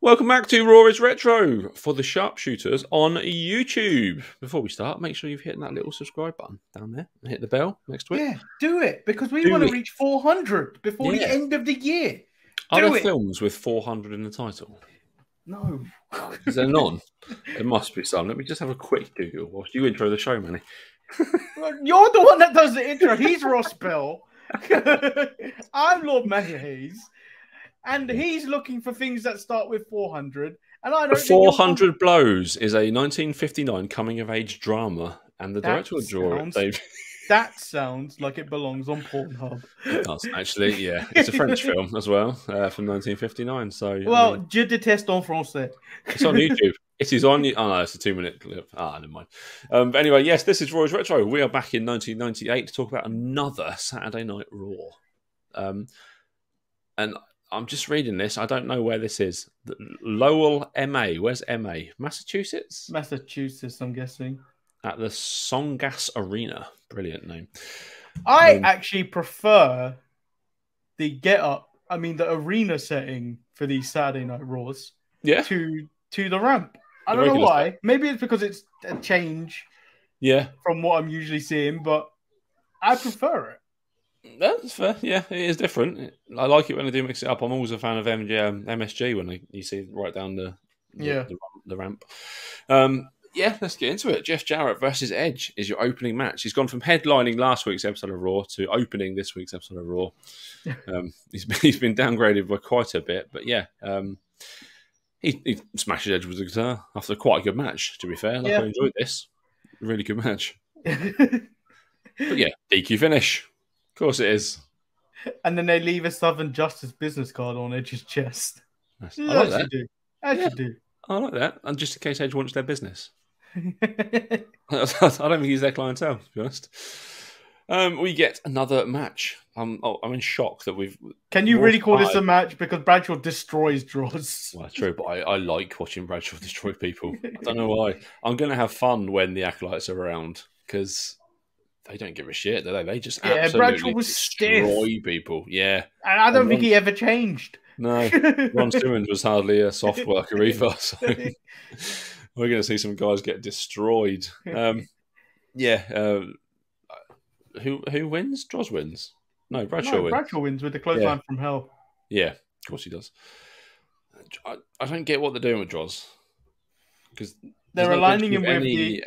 Welcome back to Raw is Retro for the Sharpshooters on YouTube. Before we start, make sure you've hit that little subscribe button down there and hit the bell next to it. Yeah, do it because we Do want to it. reach 400 before the end of the year. Are Do there it. films with 400 in the title? No. Is there none? There must be some. Let me just have a quick Google whilst you intro the show, Manny. You're the one that does the intro. He's Ross Bell. I'm Lord Mayonnaise. And he's looking for things that start with 400. And I don't 400 Blows is a 1959 coming-of-age drama, and the director will draw it, Dave. That sounds like it belongs on Pornhub. It does, actually, yeah. It's a French film as well, from 1959. So, well, je déteste en français. It's on YouTube. It is on. Oh no, it's a 2-minute clip. Never mind. But anyway, yes, this is Roy's Retro. We are back in 1998 to talk about another Saturday Night Raw. And I'm just reading this. I don't know where this is. Lowell, MA. Where's MA? Massachusetts? Massachusetts, I'm guessing. At the Songas Arena. Brilliant name. I actually prefer the the arena setting for these Saturday Night Raws to the ramp. I don't know why. Stuff. Maybe it's because it's a change from what I'm usually seeing, but I prefer it. That's fair. Yeah, it is different. I like it when they do mix it up. I'm always a fan of MSG when you see right down the ramp. Let's get into it. Jeff Jarrett versus Edge is your opening match. He's gone from headlining last week's episode of Raw to opening this week's episode of Raw. He's been downgraded by quite a bit, but he smashes Edge with the guitar after quite a good match, to be fair. I enjoyed this. Really good match. But DQ finish. Of course it is. And then they leave a Southern Justice business card on Edge's chest. I like that. As you do. I like that. And just in case Edge wants their business. I don't think he's their clientele, to be honest. We get another match. I'm in shock that we've... Can you really call this a match? Because Bradshaw destroys draws. Well, true, but I like watching Bradshaw destroy people. I don't know why. I'm going to have fun when the Acolytes are around, because they don't give a shit, do they? They just absolutely destroy people. Yeah. And I don't think he ever changed. No. Ron Simmons was hardly a soft worker either, so we're going to see some guys get destroyed. Who wins? Droz wins. No, Bradshaw wins. Bradshaw wins with the clothesline from hell. Yeah, of course he does. I don't get what they're doing with Droz. Because they're aligning him with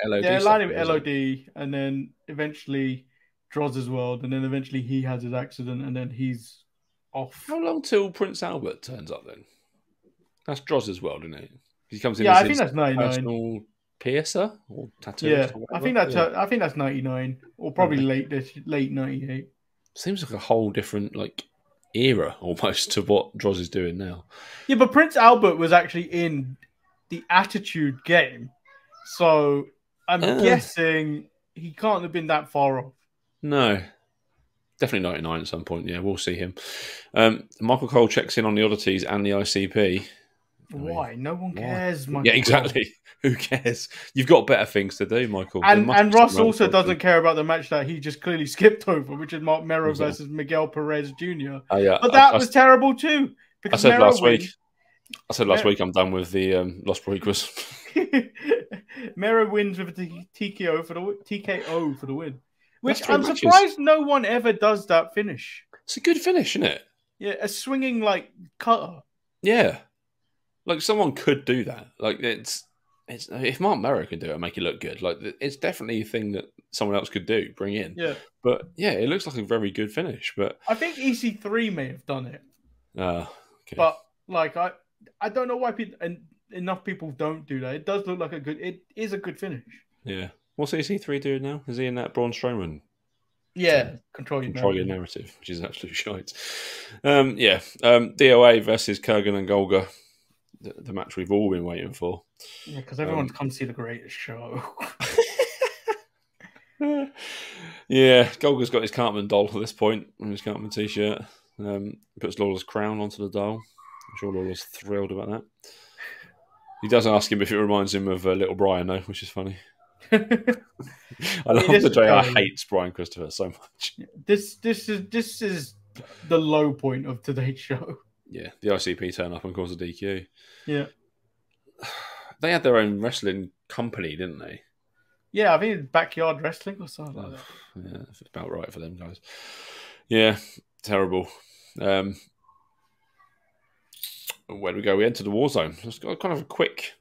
LOD, and then eventually Droz as well, and then eventually he has his accident, and then he's off. How long till Prince Albert turns up then? That's Droz's world, isn't it? He comes in. Yeah, I think that's 99. Personal piercer or tattoo. Yeah, I think that's 99 or probably late 98. Seems like a whole different era almost to what Droz is doing now. Yeah, but Prince Albert was actually in the Attitude game, so I'm guessing he can't have been that far off. No. Definitely 99 at some point. Yeah, we'll see him. Michael Cole checks in on the oddities and the ICP. Why? No one cares, Michael. Yeah, exactly. Who cares? You've got better things to do, Michael. And Ross also doesn't care about the match that he just clearly skipped over, which is Mark Mero versus Miguel Perez Jr. Oh, yeah. But that was terrible too. I said last week I'm done with the Los Boricuas. Mero wins with a TKO for the win. Which I'm surprised no one ever does that finish. It's a good finish, isn't it? Yeah, a swinging cutter. Yeah, someone could do that. It's if Mark Mero can do it and make it look good, it's definitely a thing that someone else could do, bring in. Yeah, but yeah, it looks like a very good finish. But I think EC3 may have done it. Okay. But I don't know why enough people don't do that. It does look like it is a good finish. Yeah. What's EC3 doing now? Is he in that Braun Strowman? Yeah, control your narrative, which is absolute shite. DOA versus Kurgan and Golga, the match we've all been waiting for. Yeah, because everyone's come to see the greatest show. Yeah, Golga's got his Cartman doll at this point on his Cartman t-shirt. Puts Lawler's crown onto the doll. I'm sure Lawler's thrilled about that. He does ask him if it reminds him of little Brian, though, which is funny. I love the JR hates Brian Christopher so much. This is the low point of today's show. Yeah, the ICP turn up and cause a DQ. Yeah. They had their own wrestling company, didn't they? Yeah, I think it's Backyard Wrestling or something like that. Yeah, that's about right for them guys. Yeah, terrible. Where do we go? We enter the war zone. It's got kind of a quick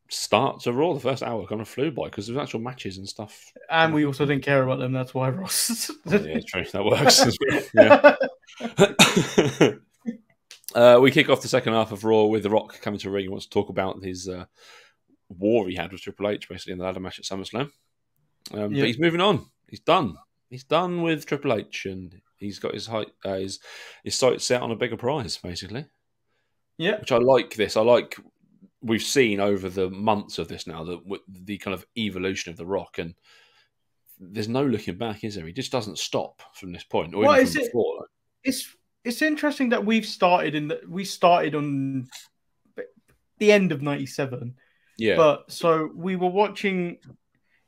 start to Raw. The first hour kind of flew by because there's actual matches and stuff. And we also didn't care about them. That's why Ross. Yeah, true. That works. Yeah. We kick off the second half of Raw with The Rock coming to the ring. He wants to talk about his war he had with Triple H, basically in the ladder match at SummerSlam. But he's moving on. He's done. He's done with Triple H, and he's got his sights set on a bigger prize, basically. Yeah, which I like. This I like. We've seen over the months of this now the kind of evolution of The Rock, and there's no looking back, is there? He just doesn't stop from this point. Or even from before. It's interesting that we started on the end of '97. Yeah. But so we were watching,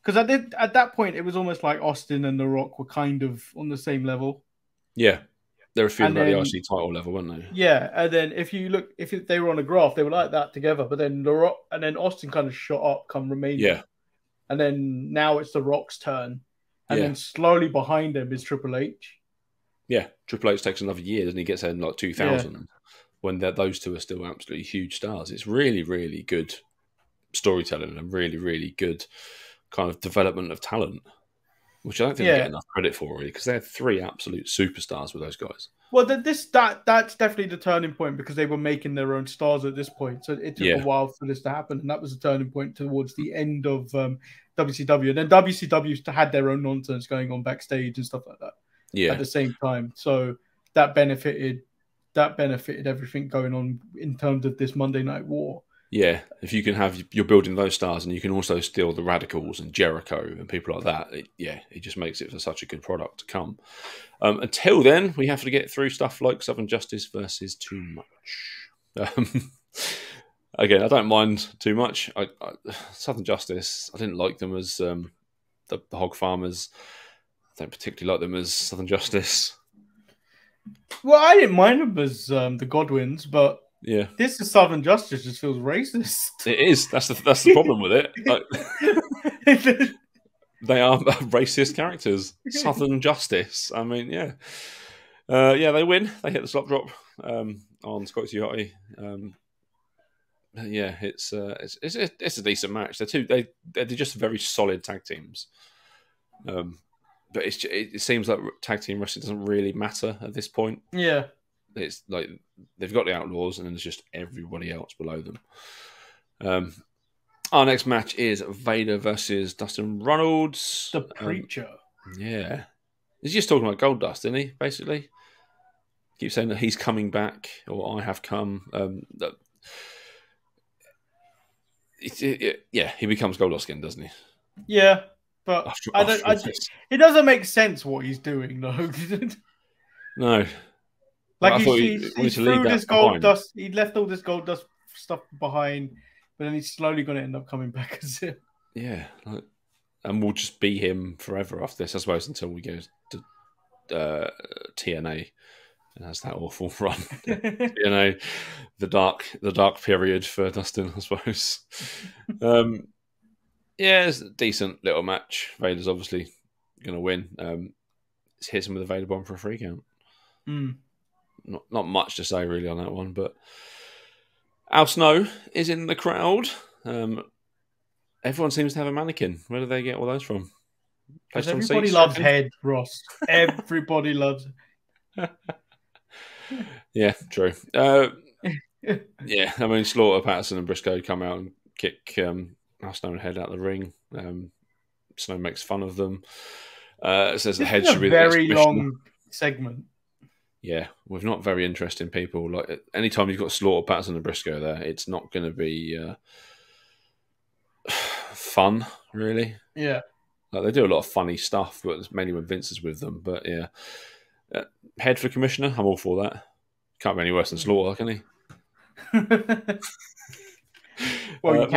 because at that point it was almost like Austin and The Rock were kind of on the same level. Yeah. They were feeling about the IC title level, weren't they? Yeah, and then if they were on a graph, they were like that together. But then The Rock and then Austin kind of shot up come Romania. Yeah. And then now it's The Rock's turn. And then slowly behind him is Triple H. Yeah, Triple H takes another year, and he gets there in like 2000 when those two are still absolutely huge stars. It's really, really good storytelling and really, really good kind of development of talent, which I don't think they get enough credit for, really, because they're three absolute superstars with those guys. Well, that's definitely the turning point, because they were making their own stars at this point. So it took a while for this to happen, and that was a turning point towards the end of WCW. And then WCW had their own nonsense going on backstage and stuff like that. Yeah. At the same time, so that benefited everything going on in terms of this Monday Night War. Yeah, if you can you're building those stars, and you can also steal the Radicals and Jericho and people like that. It just makes it for such a good product to come. Until then, we have to get through stuff like Southern Justice versus Too Much. Again, I don't mind Too Much. Southern Justice, I didn't like them as the Hog Farmers. I don't particularly like them as Southern Justice. Well, I didn't mind them as the Godwins, but yeah, this is Southern Justice just feels racist. It is. That's the problem with it. Like, they are racist characters. Southern Justice. I mean, yeah. They win. They hit the slop drop on Scott Tuati. It's a decent match. They're just very solid tag teams. But it seems like tag team wrestling doesn't really matter at this point. Yeah. It's like they've got the Outlaws, and then there's just everybody else below them. Our next match is Vader versus Dustin Runnels. The Preacher. Yeah. He's just talking about Goldust, isn't he, basically? Keep saying that he's coming back, or I have come. He becomes Goldust again, doesn't he? Yeah. But it doesn't make sense what he's doing, though. No. Like he threw this Goldust. He left all this Goldust stuff behind, but then he's slowly going to end up coming back as him. Yeah, and we'll just be him forever after this, I suppose, until we go to TNA and has that awful run. The dark period for Dustin, I suppose. It's a decent little match. Vader's obviously going to win. Hits him with a Vader bomb for a 3 count. Not much to say really on that one, but Al Snow is in the crowd. Everyone seems to have a mannequin. Where do they get all those from? Because everybody loves Head, Ross. Everybody loves it. Yeah, true. I mean, Slaughter, Patterson and Briscoe come out and kick Al Snow and Head out of the ring. Snow makes fun of them. Says the Head should be a very long segment. Yeah, with not very interesting people. Like anytime you've got Slaughter, Patterson, and Briscoe there, it's not going to be fun, really. Yeah, like they do a lot of funny stuff, but it's mainly when Vince is with them. But yeah, Head for commissioner, I'm all for that. Can't be any worse than Slaughter, can he? Well,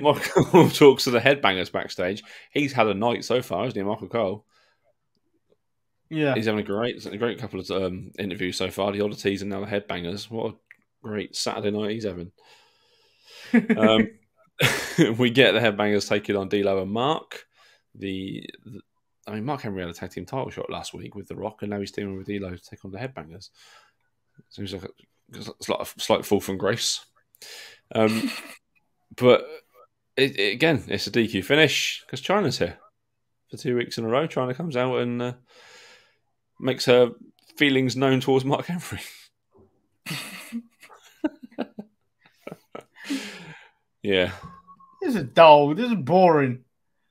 Michael Cole talks to the Headbangers backstage. He's had a night so far, hasn't he, Michael Cole? Yeah. He's having a great couple of interviews so far. The oddities and now the headbangers. What a great Saturday night he's having. We get the headbangers taking on D'Lo and Mark. Mark Henry had a tag team title shot last week with The Rock, and now he's teaming with D'Lo to take on the headbangers. Seems like a slight fall from grace. But again, it's a DQ finish because Chyna's here for 2 weeks in a row. Chyna comes out and makes her feelings known towards Mark Henry. Yeah. This is dull. This is boring.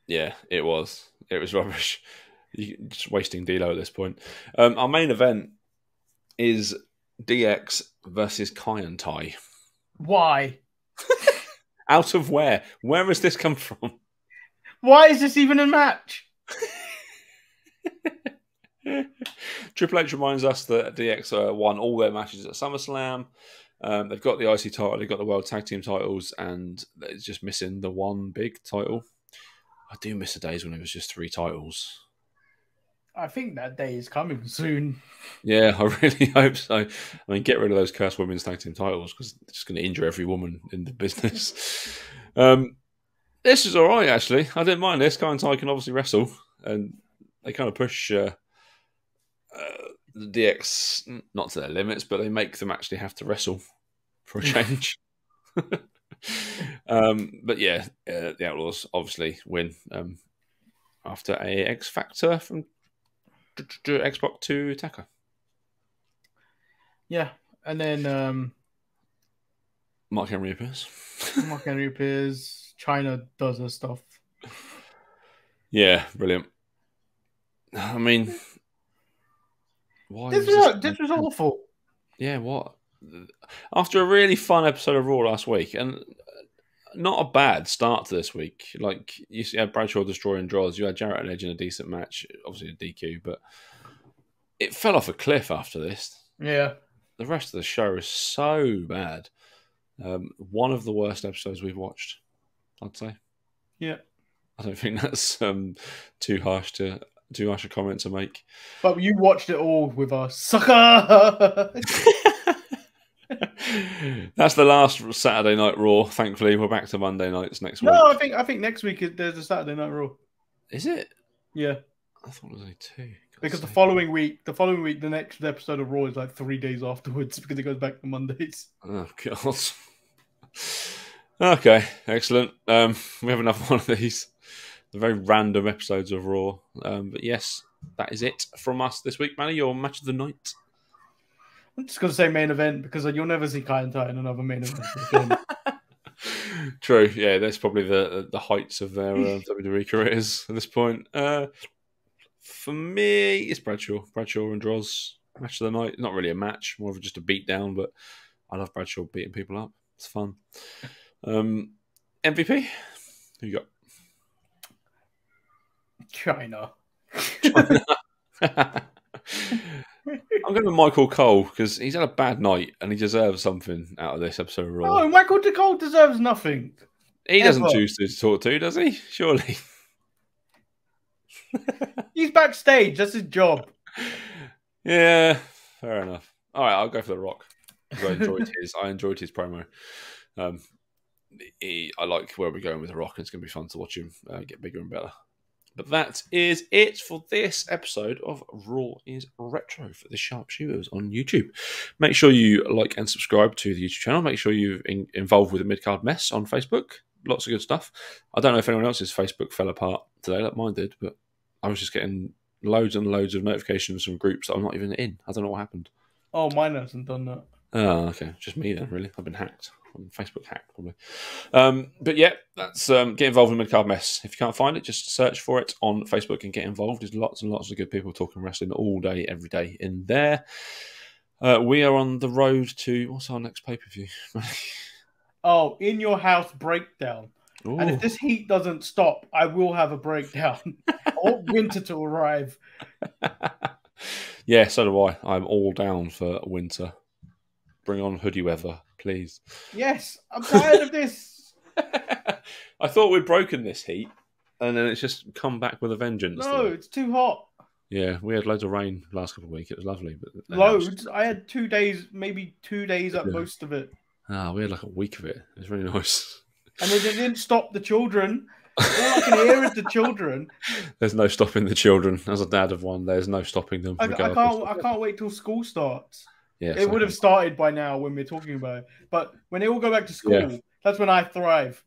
Yeah, it was. It was rubbish. You're just wasting D'Lo at this point. Our main event is DX versus Kai and Tai. Why? Out of where? Where has this come from? Why is this even a match? Triple H reminds us that DX won all their matches at SummerSlam. They've got the IC title, they've got the World Tag Team titles, and it's just missing the one big title. I do miss the days when it was just 3 titles. I think that day is coming soon. Yeah, I really hope so. I mean, get rid of those cursed women's tag team titles because it's just going to injure every woman in the business. This is all right, actually. I didn't mind this. Kai and Tai can obviously wrestle, and they kind of push the DX not to their limits, but they make them actually have to wrestle for a change. But yeah, the Outlaws obviously win after a X Factor from Xbox to Attacker. Yeah, and then Mark Henry appears. Chyna does her stuff. Yeah, brilliant. I mean, why this was awful. Yeah, what? After a really fun episode of Raw last week, and not a bad start to this week. Like, you had Bradshaw destroying Droz, you had Jarrett and Edge in a decent match, obviously a DQ, but it fell off a cliff after this. Yeah. The rest of the show is so bad. One of the worst episodes we've watched, I'd say. Yeah. I don't think that's too harsh a comment to make. But you watched it all with us, sucker. That's the last Saturday Night Raw. Thankfully, we're back to Monday nights next week. No, I think next week there's a Saturday Night Raw. Is it? Yeah. I thought it was only 2. Because the following week, the next episode of Raw is like 3 days afterwards because it goes back to Mondays. Oh God. Okay, excellent. We have another one of these. The very random episodes of Raw. But yes, that is it from us this week, Manny. Your match of the night. I'm just going to say main event because you'll never see Kai and Tai in another main event again. True, yeah, that's probably the heights of their WWE careers at this point. For me, it's Bradshaw and Droz. Match of the night. Not really a match, more of just a beat down, but I love Bradshaw beating people up. It's fun. MVP? Who you got? Chyna. I'm going with Michael Cole because he's had a bad night and he deserves something out of this episode of Raw. No, Michael Cole deserves nothing. He doesn't choose to talk to, does he? Surely. He's backstage. That's his job. Yeah, fair enough. All right, I'll go for The Rock. I enjoyed his promo. I like where we're going with The Rock, and it's going to be fun to watch him get bigger and better. But that is it for this episode of Raw is Retro for the Sharpshooters on YouTube. Make sure you like and subscribe to the YouTube channel. Make sure you're involved with the Midcard Mess on Facebook. Lots of good stuff. I don't know if anyone else's Facebook fell apart today, like mine did, but I was just getting loads and loads of notifications from groups that I'm not even in. I don't know what happened. Oh, mine hasn't done that. Oh, okay. Just me then, really. I've been hacked. I'm Facebook hacked, probably. But yeah, that's get involved in Midcard Mess. If you can't find it, just search for it on Facebook and get involved. There's lots and lots of good people talking wrestling all day, every day in there. We are on the road to... What's our next pay-per-view? In Your House Breakdown. Ooh. And if this heat doesn't stop, I will have a breakdown. I want winter to arrive. Yeah, so do I. I'm all down for winter. Bring on hoodie weather, please. Yes, I'm tired of this. I thought we'd broken this heat, and then it's just come back with a vengeance. No, it's too hot. Yeah, we had loads of rain last couple of weeks. It was lovely. But loads. I had 2 days, maybe 2 days at most of it. We had like a week of it. It was really nice. And it didn't stop the children. All I can hear is the children. There's no stopping the children. As a dad of one, there's no stopping them. I can't wait till school starts. Yeah, it would have started by now when we're talking about it. But when they all go back to school, that's when I thrive.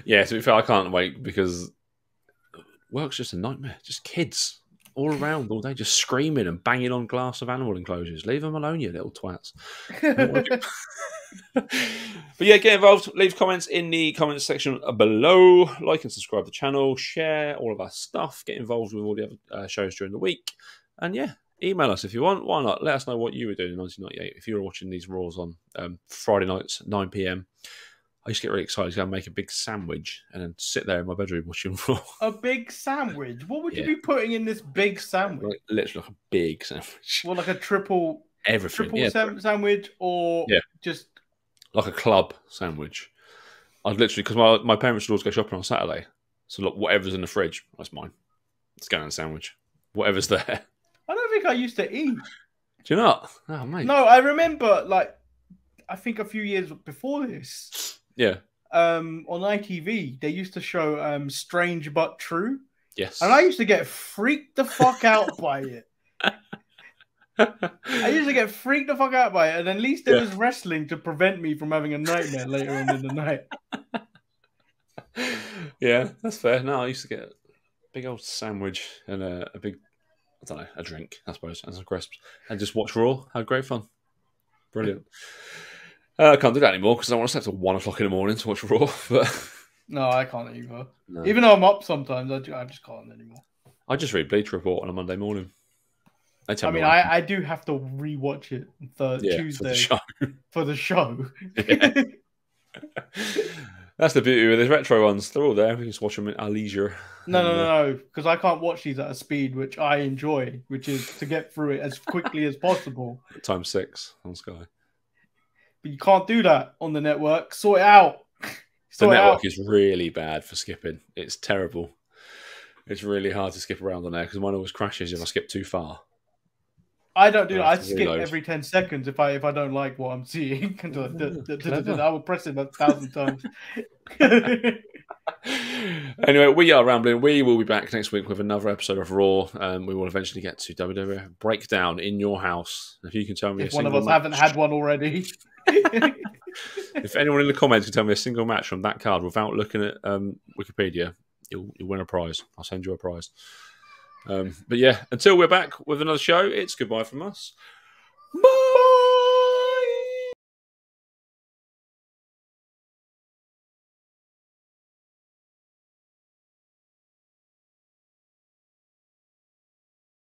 Yeah, to be fair, I can't wait because work's just a nightmare. Just kids all around all day, just screaming and banging on glass of animal enclosures. Leave them alone, you little twats. But yeah, get involved. Leave comments in the comments section below. Like and subscribe to the channel. Share all of our stuff. Get involved with all the other shows during the week. And yeah, email us if you want. Why not? Let us know what you were doing in 1998. If you were watching these Raws on Friday nights, 9 p.m. I used to get really excited to go and make a big sandwich and then sit there in my bedroom watching Raw. A big sandwich? What would you be putting in this big sandwich? Literally like a big sandwich. Well, like a triple sandwich or just... Like a club sandwich. I'd literally, because my parents would always go shopping on Saturday. So look, whatever's in the fridge, that's mine. It's going in a sandwich. Whatever's there. I don't think I used to eat. Do you not? Oh, mate. No, I remember, I think a few years before this. Yeah. On ITV, they used to show Strange But True. Yes. And I used to get freaked the fuck out by it. I used to get freaked the fuck out by it, and at least there was wrestling to prevent me from having a nightmare later on in the night. Yeah, that's fair. No, I used to get a big old sandwich and a big, I don't know, a drink, I suppose, and some crisps, and just watch Raw. Had great fun. Brilliant. I can't do that anymore because I don't want to stay till 1 o'clock in the morning to watch Raw. But no, I can't either. No. Even though I'm up sometimes, I just can't anymore. I just read Bleacher Report on a Monday morning. I do have to rewatch it Tuesday for the show. Yeah. That's the beauty with these retro ones. They're all there. We can just watch them at our leisure. No, because I can't watch these at a speed which I enjoy, which is to get through it as quickly as possible. Times 6 on Sky. But you can't do that on the network. Sort it out. The network is really bad for skipping. It's terrible. It's really hard to skip around on there because mine always crashes if I skip too far. I don't do that. I skip every 10 seconds if I don't like what I'm seeing. I will press it 1,000 times. Anyway, we are rambling. We will be back next week with another episode of Raw. We will eventually get to WWF Breakdown in your house. If you can tell me if one of us haven't had one already. If anyone in the comments can tell me a single match from that card without looking at Wikipedia, you'll win a prize. I'll send you a prize. But yeah, until we're back with another show, it's goodbye from us. Bye!